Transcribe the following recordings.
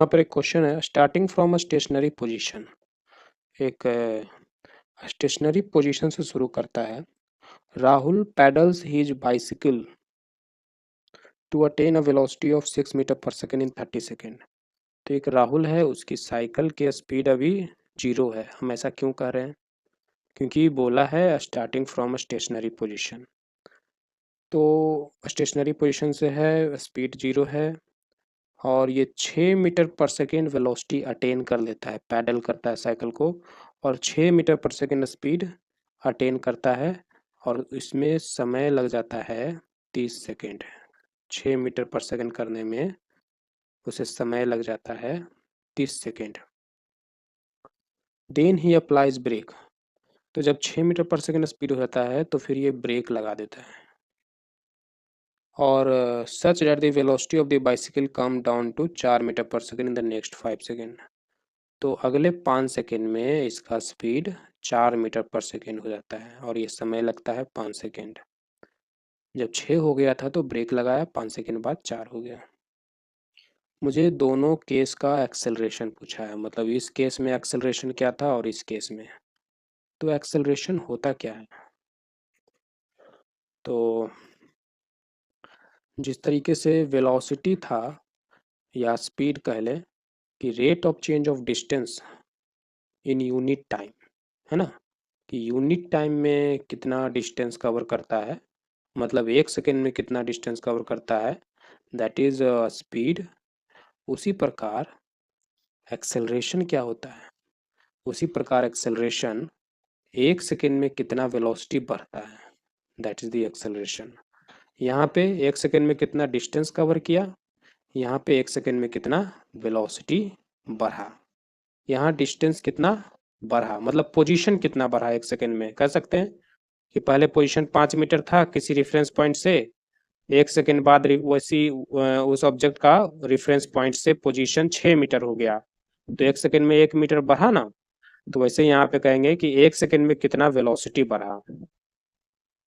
यहाँ पर एक क्वेश्चन है, starting from a stationary position. एक स्टेशनरी पोजीशन से शुरू करता है। Rahul pedals his bicycle to attain a velocity of 6 metre पर सेकेंड इन 30 सेकेंड। तो एक राहुल है, उसकी साइकिल की स्पीड अभी 0 है। हम ऐसा क्यों कह रहे हैं? क्योंकि बोला है starting from a stationary position. तो स्टेशनरी पोजीशन से है, स्पीड 0 है और ये 6 मीटर पर सेकेंड वेलोसिटी अटेन कर लेता है, पैडल करता है साइकिल को और 6 मीटर पर सेकेंड स्पीड अटेन करता है और इसमें समय लग जाता है 30 सेकेंड। 6 मीटर पर सेकेंड करने में उसे समय लग जाता है 30 second. Then he applies brake. तो जब 6 मीटर पर सेकेंड स्पीड हो जाता है तो फिर ये ब्रेक लगा देता है और such that the velocity of the bicycle come down to 4 metre पर second in the next 5 second. तो अगले 5 सेकेंड में इसका स्पीड 4 मीटर पर सेकेंड हो जाता है और ये समय लगता है 5 सेकेंड। जब 6 हो गया था तो ब्रेक लगाया, 5 सेकेंड बाद 4 हो गया। मुझे दोनों केस का एक्सेलरेशन पूछा है, मतलब इस केस में एक्सेलरेशन क्या था और इस केस में। तो एक्सेलरेशन होता क्या है? तो जिस तरीके से वेलोसिटी था या स्पीड कह लें कि rate of change of distance in unit time, है ना, कि यूनिट टाइम में कितना डिस्टेंस कवर करता है, मतलब 1 सेकेंड में कितना डिस्टेंस कवर करता है, दैट इज स्पीड। उसी प्रकार एक्सेलरेशन क्या होता है? उसी प्रकार एक्सेलरेशन 1 सेकेंड में कितना वेलोसिटी बढ़ता है, दैट इज द एक्सेलरेशन। यहाँ पे 1 सेकेंड में कितना डिस्टेंस कवर किया, यहाँ पे 1 सेकेंड में कितना वेलोसिटी बढ़ा। यहाँ डिस्टेंस कितना बढ़ा, मतलब पोजीशन कितना बढ़ा 1 सेकेंड में, कह सकते हैं कि पहले पोजीशन 5 मीटर था किसी रेफरेंस पॉइंट से, 1 सेकेंड बाद वैसी उस ऑब्जेक्ट का रेफरेंस पॉइंट से पोजीशन 6 मीटर हो गया, तो 1 सेकेंड में 1 मीटर बढ़ा ना। तो वैसे यहाँ पे कहेंगे कि 1 सेकेंड में कितना वेलोसिटी बढ़ा।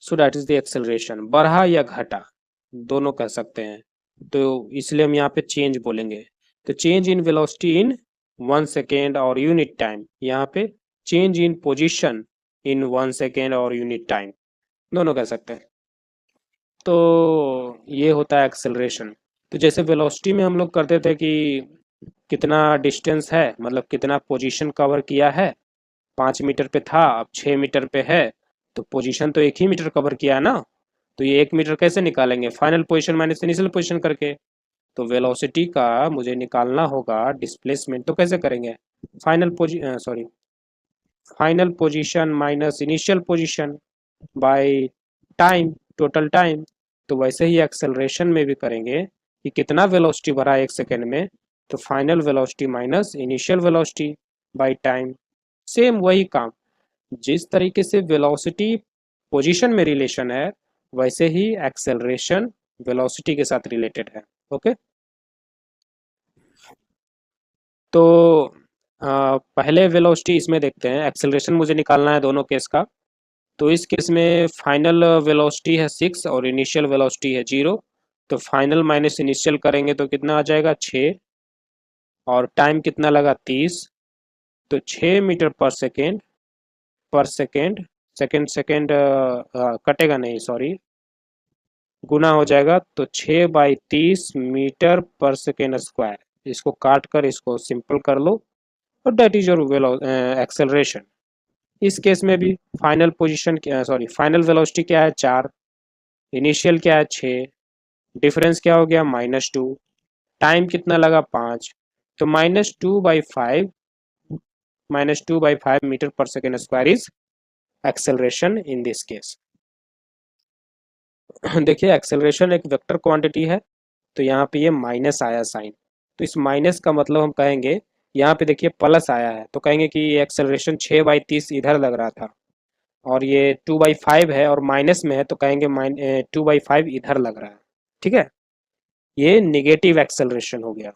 So that is the acceleration. बढ़ा या घटा दोनों कह सकते हैं, तो इसलिए हम यहाँ पे चेंज बोलेंगे। तो change in velocity in 1 second और यूनिट टाइम, यहाँ पे change in position in 1 second और यूनिट टाइम, दोनों कह सकते हैं। तो ये होता है एक्सेलरेशन। तो जैसे वेलोसिटी में हम लोग करते थे कि कितना डिस्टेंस है, मतलब कितना पोजीशन कवर किया है, 5 मीटर पे था अब 6 मीटर पे है, तो पोजीशन तो 1 ही मीटर कवर किया है ना। तो ये 1 मीटर कैसे निकालेंगे? Final position minus initial position करके। तो वेलोसिटी का मुझे निकालना होगा डिस्प्लेसमेंट, तो कैसे करेंगे? Final position minus initial position by time, total time. तो वैसे ही एक्सेलरेशन में भी करेंगे कि कितना वेलोसिटी बढ़ा 1 सेकेंड में, तो final velocity minus initial velocity by time. Same वही काम, जिस तरीके से वेलोसिटी पोजीशन में रिलेशन है वैसे ही एक्सेलरेशन वेलोसिटी के साथ रिलेटेड है। ओके, तो पहले वेलोसिटी इसमें देखते हैं। एक्सेलरेशन मुझे निकालना है दोनों केस का। तो इस केस में फाइनल वेलोसिटी है 6 और इनिशियल वेलोसिटी है 0। तो फाइनल माइनस इनिशियल करेंगे तो कितना आ जाएगा 6 और टाइम कितना लगा 30। तो 6 मीटर पर सेकेंड, सेकेंड सेकेंड कटेगा नहीं, सॉरी, गुना हो जाएगा। तो 6/30 मीटर पर सेकेंड स्क्वायर, इसको काट कर इसको सिंपल कर लो और दैट इज योर एक्सेलरेशन। इस केस में भी फाइनल पोजीशन क्या, सॉरी फाइनल वेलोसिटी क्या है 4, इनिशियल क्या है 6, डिफरेंस क्या हो गया -2, टाइम कितना लगा 5। तो -2/5 मीटर पर second square is acceleration in this case. देखिए एक्सेलरेशन एक वेक्टर क्वांटिटी है, तो यहाँ पे ये माइनस आया साइन, तो इस माइनस का मतलब हम कहेंगे, यहाँ पे देखिए प्लस आया है तो कहेंगे कि ये एक्सेलरेशन 6/30 इधर लग रहा था, और ये 2/5 है और माइनस में है तो कहेंगे 2/5 इधर लग रहा है। ठीक है, ये निगेटिव एक्सेलरेशन हो गया।